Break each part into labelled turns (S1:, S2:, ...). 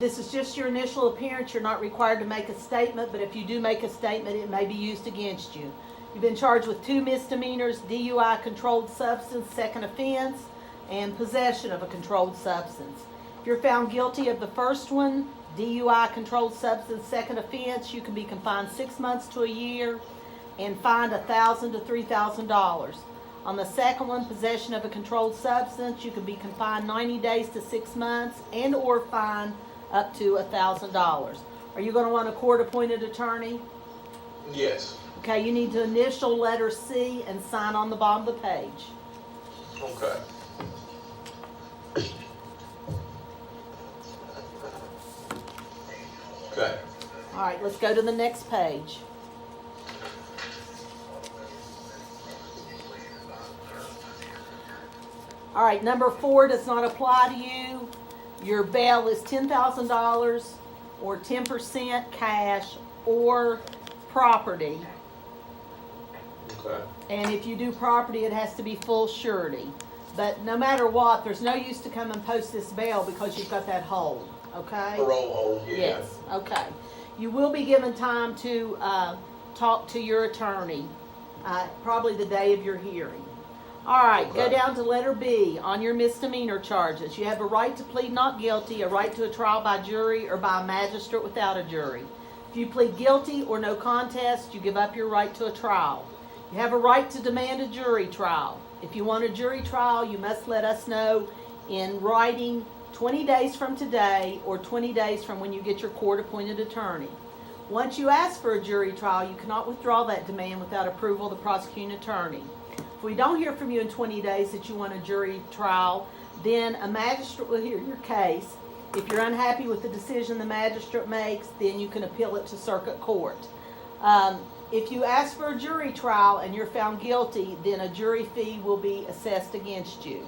S1: This is just your initial appearance. You're not required to make a statement, but if you do make a statement, it may be used against you. You've been charged with 2 misdemeanors, DUI, controlled substance, second offense, and possession of a controlled substance. If you're found guilty of the first one, DUI, controlled substance, second offense, you can be confined 6 months to a year and fined $1,000 to $3,000. On the second one, possession of a controlled substance, you can be confined 90 days to 6 months and or fined up to $1,000. Are you going to want a court-appointed attorney?
S2: Yes.
S1: Okay, you need to initial letter C and sign on the bottom of the page.
S2: Okay. Okay.
S1: All right, let's go to the next page. All right, number 4 does not apply to you. Your bail is $10,000 or 10% cash or property.
S2: Okay.
S1: And if you do property, it has to be full surety. But no matter what, there's no use to come and post this bail because you've got that hold, okay?
S2: Parole hold, yeah.
S1: Yes, okay. You will be given time to talk to your attorney, probably the day of your hearing. All right,
S2: Okay.
S1: Go down to letter B on your misdemeanor charges. You have a right to plead not guilty, a right to a trial by jury, or by a magistrate without a jury. If you plead guilty or no contest, you give up your right to a trial. You have a right to demand a jury trial. If you want a jury trial, you must let us know in writing 20 days from today or 20 days from when you get your court-appointed attorney. Once you ask for a jury trial, you cannot withdraw that demand without approval of the prosecuting attorney. If we don't hear from you in 20 days that you want a jury trial, then a magistrate will hear your case. If you're unhappy with the decision the magistrate makes, then you can appeal it to circuit court. If you ask for a jury trial and you're found guilty, then a jury fee will be assessed against you.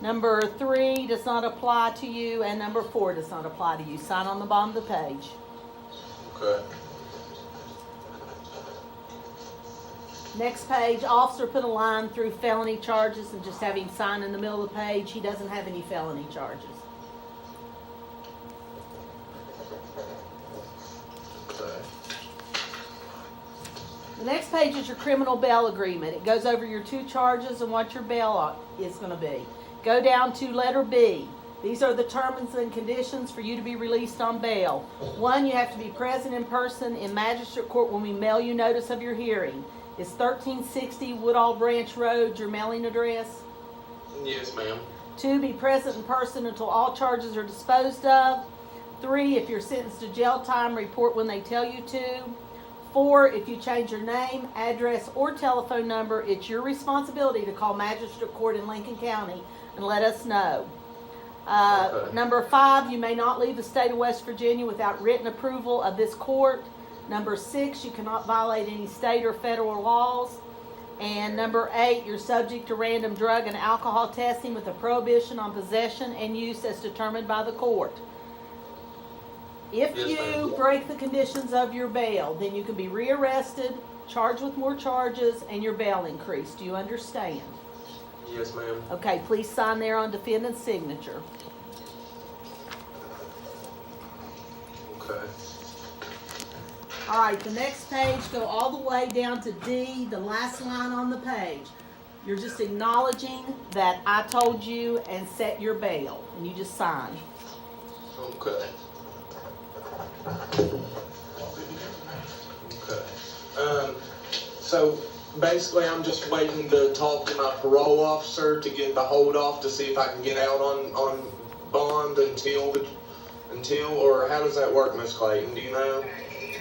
S1: Number 3 does not apply to you, and number 4 does not apply to you. Sign on the bottom of the page.
S2: Okay.
S1: Next page, officer put a line through felony charges and just have him sign in the middle of the page. He doesn't have any felony charges.
S2: Okay.
S1: The next page is your criminal bail agreement. It goes over your 2 charges and what your bail is going to be. Go down to letter B. These are the terms and conditions for you to be released on bail. 1, you have to be present in person in magistrate court when we mail you notice of your hearing. Is 1360 Woodall Branch Road your mailing address?
S2: Yes, ma'am.
S1: 2, be present in person until all charges are disposed of. 3, if you're sentenced to jail time, report when they tell you to. 4, if you change your name, address, or telephone number, it's your responsibility to call magistrate court in Lincoln County and let us know.
S2: Okay.
S1: Number 5, you may not leave the state of West Virginia without written approval of this court. Number 6, you cannot violate any state or federal laws. And number 8, you're subject to random drug and alcohol testing with a prohibition on possession and use as determined by the court. If
S2: Yes,
S1: you
S2: ma'am.
S1: break the conditions of your bail, then you can be rearrested, charged with more charges, and your bail increased. Do you understand?
S2: Yes, ma'am.
S1: Okay, please sign there on defendant's signature.
S2: Okay.
S1: All right, the next page, go all the way down to D, the last line on the page. You're just acknowledging that I told you and set your bail, and you just sign.
S2: Okay. Okay. So basically I'm just waiting to talk to my parole officer to get the hold off to see if I can get out on bond until, or how does that work, Miss Clayton? Do you know?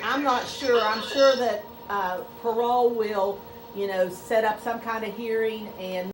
S1: I'm not sure. I'm sure that parole will, set up some kind of hearing and